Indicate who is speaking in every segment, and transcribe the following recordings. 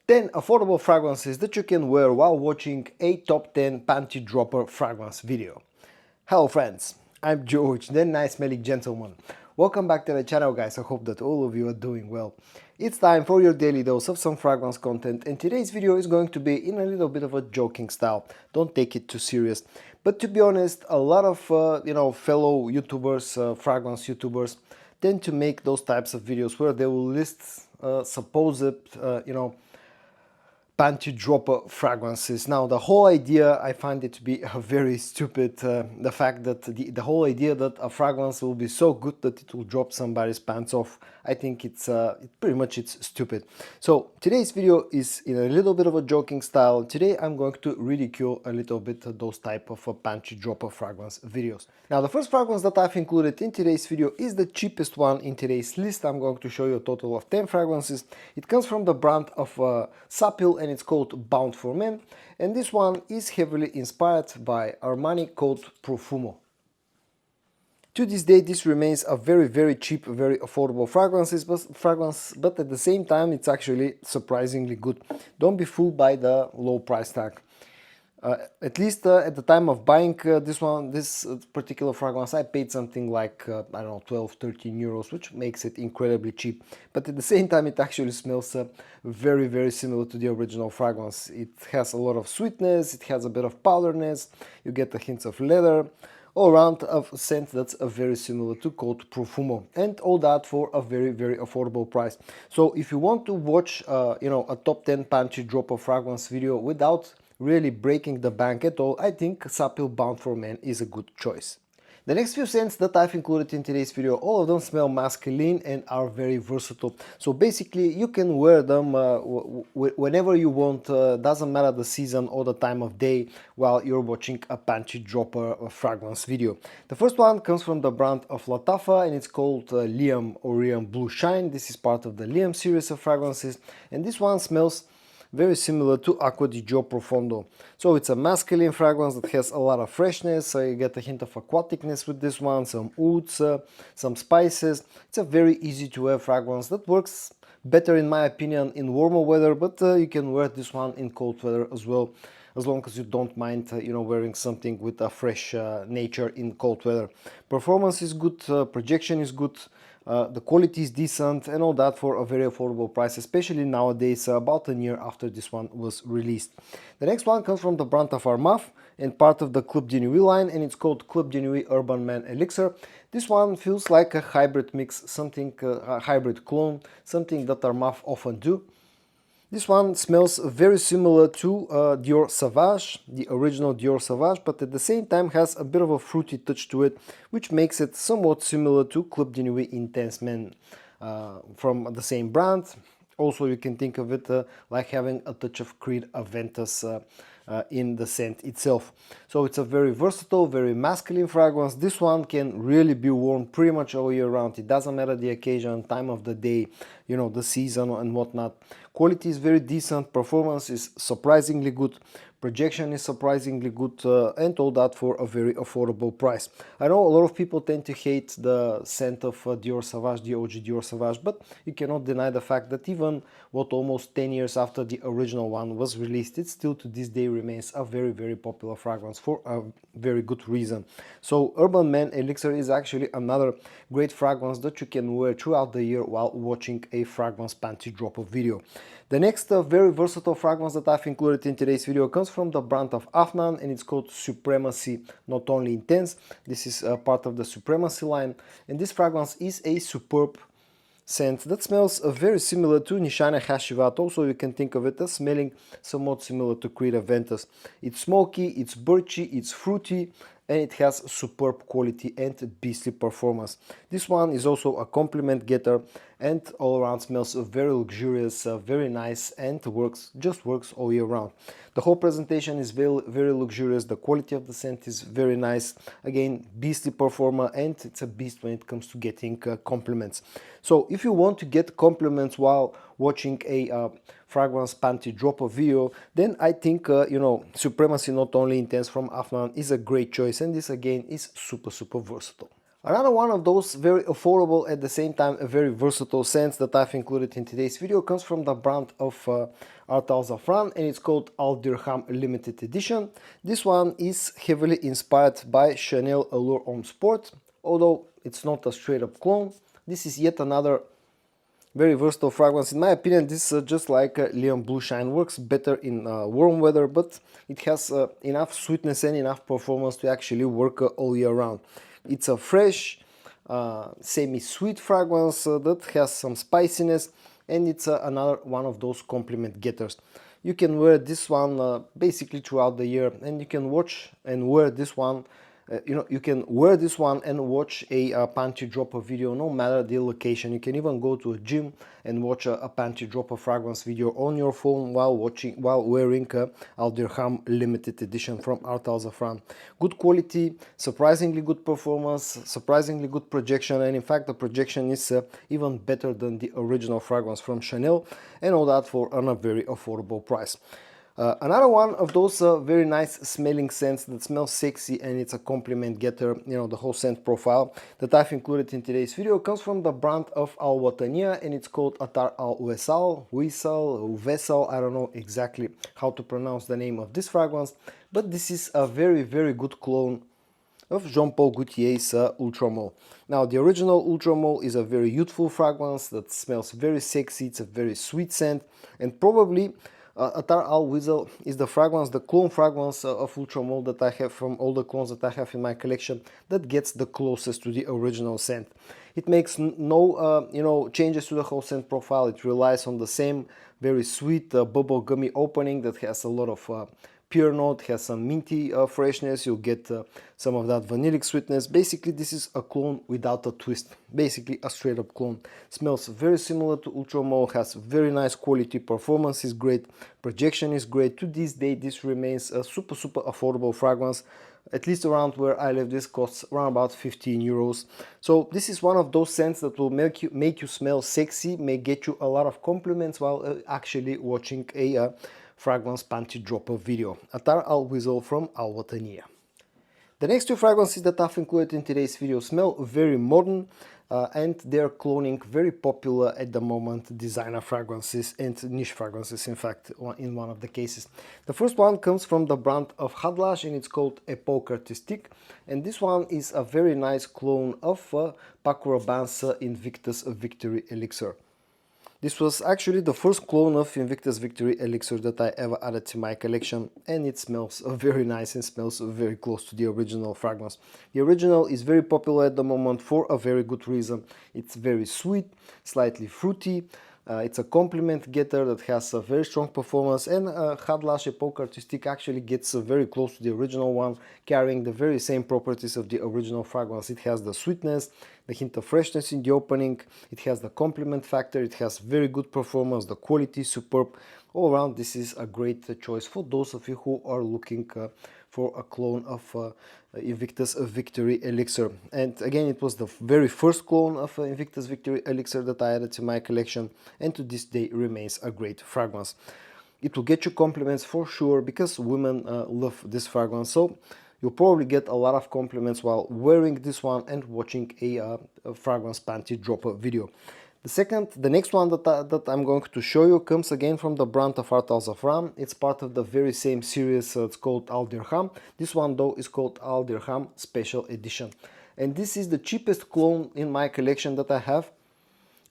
Speaker 1: 10 affordable fragrances that you can wear while watching a top 10 panty dropper fragrance video. Hello friends, I'm George, the nice smelling gentleman. Welcome back to the channel guys, I hope that all of you are doing well. It's time for your daily dose of some fragrance content, and today's video is going to be in a little bit of a joking style. Don't take it too serious. But to be honest, a lot of fellow YouTubers, fragrance YouTubers, tend to make those types of videos where they will list supposed panty dropper fragrances. Now the whole idea, I find it to be very stupid. The fact that the whole idea that a fragrance will be so good that it will drop somebody's pants off, I think it's stupid. So today's video is in a little bit of a joking style. Today I'm going to ridicule a little bit those type of panty dropper fragrance videos. Now the first fragrance that I've included in today's video is the cheapest one in today's list. I'm going to show you a total of 10 fragrances. It comes from the brand of Sapil, and it's called Bound for Men, and this one is heavily inspired by Armani called Profumo. To this day this remains a very cheap, very affordable fragrance, but at the same time it's actually surprisingly good. Don't be fooled by the low price tag. At least at the time of buying this particular fragrance, I paid something like, I don't know, 12-13 euros, which makes it incredibly cheap. But at the same time, it actually smells very similar to the original fragrance. It has a lot of sweetness, it has a bit of powderness, you get the hints of leather, all around a scent that's very similar to called Profumo, and all that for a very affordable price. So if you want to watch a top 10 panty dropper fragrance video without really breaking the bank at all, I think Sapil Bound for Men is a good choice. The next few scents that I've included in today's video, all of them smell masculine and are very versatile. So basically you can wear them whenever you want, doesn't matter the season or the time of day, while you're watching a panty dropper fragrance video. The first one comes from the brand of Lattafa, and it's called Liam Orion Blue Shine. This is part of the Liam series of fragrances, and this one smells very similar to Acqua di Gio Profondo. So it's a masculine fragrance that has a lot of freshness, so you get a hint of aquaticness with this one, some oats, some spices. It's a very easy to wear fragrance that works better in my opinion in warmer weather, but you can wear this one in cold weather as well, as long as you don't mind wearing something with a fresh nature in cold weather. Performance is good, projection is good, the quality is decent, and all that for a very affordable price, especially nowadays, about a year after this one was released. The next one comes from the brand of Armaf and part of the Club de Nuit line, and it's called Club de Nuit Urban Man Elixir. This one feels like a hybrid mix, something a hybrid clone, something that Armaf often do. This one smells very similar to Dior Sauvage, the original Dior Sauvage, but at the same time has a bit of a fruity touch to it, which makes it somewhat similar to Club de Nuit Intense Men from the same brand. Also, you can think of it like having a touch of Creed Aventus in the scent itself. So it's a very versatile, very masculine fragrance. This one can really be worn pretty much all year round. It doesn't matter the occasion, time of the day, the season and whatnot. Quality is very decent, performance is surprisingly good, projection is surprisingly good, and all that for a very affordable price. I know a lot of people tend to hate the scent of Dior Sauvage, the OG Dior Sauvage, but you cannot deny the fact that even almost 10 years after the original one was released, it still to this day remains a very popular fragrance for a very good reason. So Urban Man Elixir is actually another great fragrance that you can wear throughout the year while watching a fragrance panty dropper video. The next very versatile fragrance that I've included in today's video comes from the brand of Afnan, and it's called Supremacy Not Only Intense. This is part of the Supremacy line, and this fragrance is a superb scent that smells very similar to Nishane Hashivat. Also, you can think of it as smelling somewhat similar to Creed Aventus. It's smoky, it's birchy, it's fruity, and it has superb quality and beastly performance. This one is also a compliment getter and all around smells very luxurious, very nice, and just works all year round. The whole presentation is very luxurious, the quality of the scent is very nice, again beastly performer, and it's a beast when it comes to getting compliments. So if you want to get compliments while watching a fragrance panty dropper video, then I think Supremacy Not Only Intense from Afnan is a great choice, and this again is super versatile. Another one of those very affordable, at the same time a very versatile scents that I've included in today's video comes from the brand of Ard Al Zaafaran, and it's called Al Dirgham Limited Edition. This one is heavily inspired by Chanel Allure Homme Sport, although it's not a straight up clone. This is yet another very versatile fragrance. In my opinion, this is just like Leon Blue Shine, works better in warm weather, but it has enough sweetness and enough performance to actually work all year round. It's a fresh, semi-sweet fragrance that has some spiciness, and it's another one of those compliment getters. You can wear this one basically throughout the year, and you can watch and wear this one. You can wear this one and watch a panty dropper video no matter the location. You can even go to a gym and watch a panty dropper fragrance video on your phone while wearing Al Dirgham Limited Edition from Ard Al Zaafaran. Good quality, surprisingly good performance, surprisingly good projection, and in fact the projection is even better than the original fragrance from Chanel, and all that for a very affordable price. Another one of those very nice smelling scents that smells sexy, and it's a compliment getter, you know, the whole scent profile that I've included in today's video comes from the brand of Wataniah, and it's called Attar Al Wesal. I don't know exactly how to pronounce the name of this fragrance, but this is a very good clone of Jean-Paul Gaultier's Ultra Mole. Now, the original Ultra Mole is a very youthful fragrance that smells very sexy. It's a very sweet scent, and probably Attar Al Wesal is the fragrance, the clone fragrance of Ultra Mole that I have from all the clones that I have in my collection that gets the closest to the original scent. It makes no changes to the whole scent profile. It relies on the same very sweet bubble gummy opening that has a lot of pure note, has some minty freshness. You'll get some of that vanillic sweetness. Basically, this is a clone without a twist. Basically, a straight up clone. Smells very similar to Ultra Mole, has very nice quality, performance is great, projection is great. To this day, this remains a super affordable fragrance. At least around where I live, this costs around about 15 euros. So this is one of those scents that will make you smell sexy, may get you a lot of compliments while actually watching a fragrance panty dropper video. Attar Al Wesal from Wataniah. The next two fragrances that I've included in today's video smell very modern, and they're cloning very popular at the moment designer fragrances and niche fragrances, in fact, in one of the cases. The first one comes from the brand of Khadlaj, and it's called Epoque Artistique, and this one is a very nice clone of Paco Rabanne's Invictus Victory Elixir. This was actually the first clone of Invictus Victory Elixir that I ever added to my collection, and it smells very nice and smells very close to the original fragrance. The original is very popular at the moment for a very good reason. It's very sweet, slightly fruity. It's a compliment getter that has a very strong performance, and Khadlaj Epoque Artistique actually gets very close to the original one, carrying the very same properties of the original fragrance. It has the sweetness, the hint of freshness in the opening, it has the compliment factor, it has very good performance, the quality is superb. All around, this is a great choice for those of you who are looking for a clone of Invictus Victory Elixir. And again, it was the very first clone of Invictus Victory Elixir that I added to my collection, and to this day remains a great fragrance. It will get you compliments for sure, because women love this fragrance, so you'll probably get a lot of compliments while wearing this one and watching a fragrance panty dropper video. The next one that I'm going to show you comes again from the brand of Ard Al Zaafaran. It's part of the very same series. It's called Al Dirgham. This one though is called Al Dirgham Special Edition. And this is the cheapest clone in my collection that I have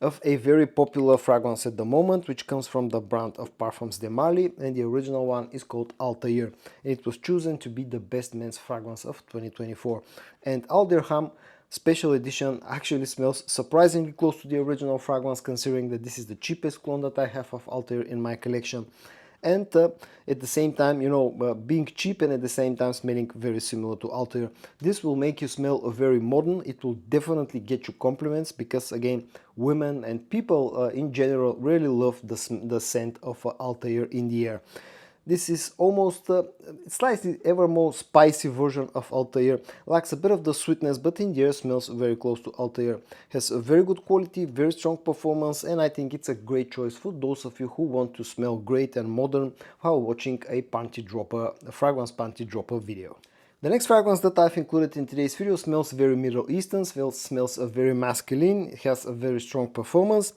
Speaker 1: of a very popular fragrance at the moment, which comes from the brand of Parfums de Marly, and the original one is called Altair. It was chosen to be the best men's fragrance of 2024. And Al Dirgham Special Edition actually smells surprisingly close to the original fragrance, considering that this is the cheapest clone that I have of Altair in my collection. And at the same time, being cheap and at the same time smelling very similar to Altair. This will make you smell very modern. It will definitely get you compliments, because again, women and people in general really love the scent of Altair in the air. This is almost slightly ever more spicy version of Altair. Lacks a bit of the sweetness, but in the air smells very close to Altair. Has a very good quality, very strong performance, and I think it's a great choice for those of you who want to smell great and modern while watching a fragrance panty dropper video. The next fragrance that I've included in today's video smells very Middle Eastern, smells very masculine, it has a very strong performance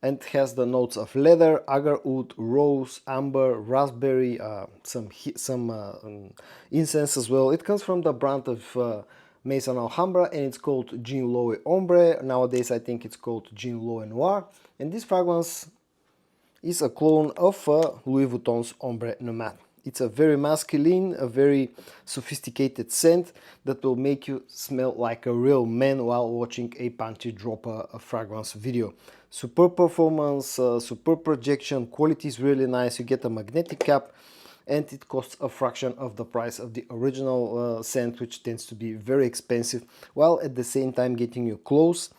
Speaker 1: and has the notes of leather, agar oud, rose, amber, raspberry, some incense as well. It comes from the brand of Maison Alhambra and it's called Jean Lowe Ombre. Nowadays I think it's called Jean Lowe Noir. And this fragrance is a clone of Louis Vuitton's Ombre Nomade. It's a very masculine, a very sophisticated scent that will make you smell like a real man while watching a Panty dropper fragrance video. Superb performance, superb projection, quality is really nice. You get a magnetic cap and it costs a fraction of the price of the original scent, which tends to be very expensive, while at the same time getting you close.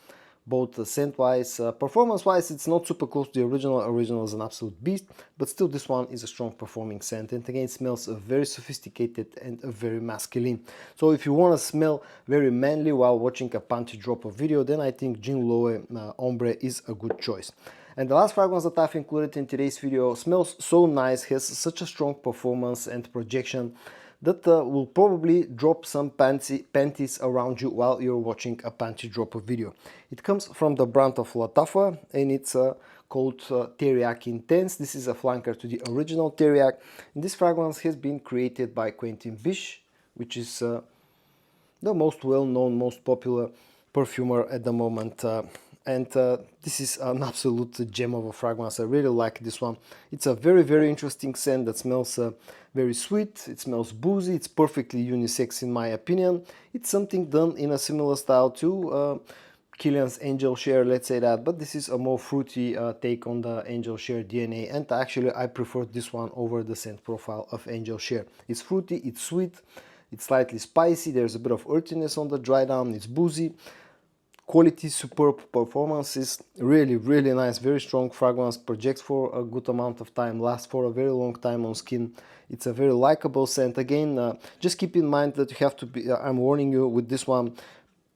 Speaker 1: Both scent-wise, performance-wise, it's not super close to the original. Original is an absolute beast, but still this one is a strong performing scent. And again, it smells very sophisticated and very masculine. So if you want to smell very manly while watching a Panty dropper video, then I think Jean Lowe Ombre is a good choice. And the last fragrance that I've included in today's video smells so nice, has such a strong performance and projection that will probably drop some panties around you while you're watching a Panty dropper video. It comes from the brand of Lattafa and it's called Teriaq Intense. This is a flanker to the original Teriaq. And this fragrance has been created by Quentin Bish, which is the most well-known, most popular perfumer at the moment. This is an absolute gem of a fragrance. I really like this one. It's a very interesting scent that smells very sweet. It smells boozy. It's perfectly unisex in my opinion. It's something done in a similar style to Kilian's Angel Share, let's say that, but this is a more fruity take on the Angel Share DNA, and actually I prefer this one over the scent profile of Angel Share. It's fruity, it's sweet, it's slightly spicy, there's a bit of earthiness on the dry down, it's boozy. Quality, superb, performance is really nice, very strong fragrance, projects for a good amount of time, lasts for a very long time on skin. It's a very likable scent. Again, just keep in mind that you have to be, I'm warning you with this one,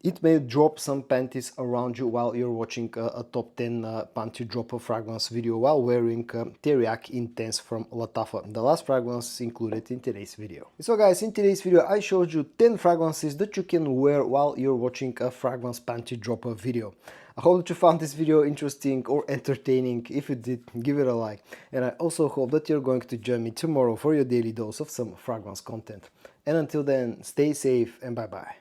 Speaker 1: it may drop some panties around you while you're watching a top 10 Panty dropper fragrance video while wearing Teriaq Intense from Lattafa, the last fragrance included in today's video. So guys, in today's video I showed you 10 fragrances that you can wear while you're watching a fragrance Panty dropper video. I hope that you found this video interesting or entertaining. If you did, give it a like. And I also hope that you're going to join me tomorrow for your daily dose of some fragrance content. And until then, stay safe and bye bye.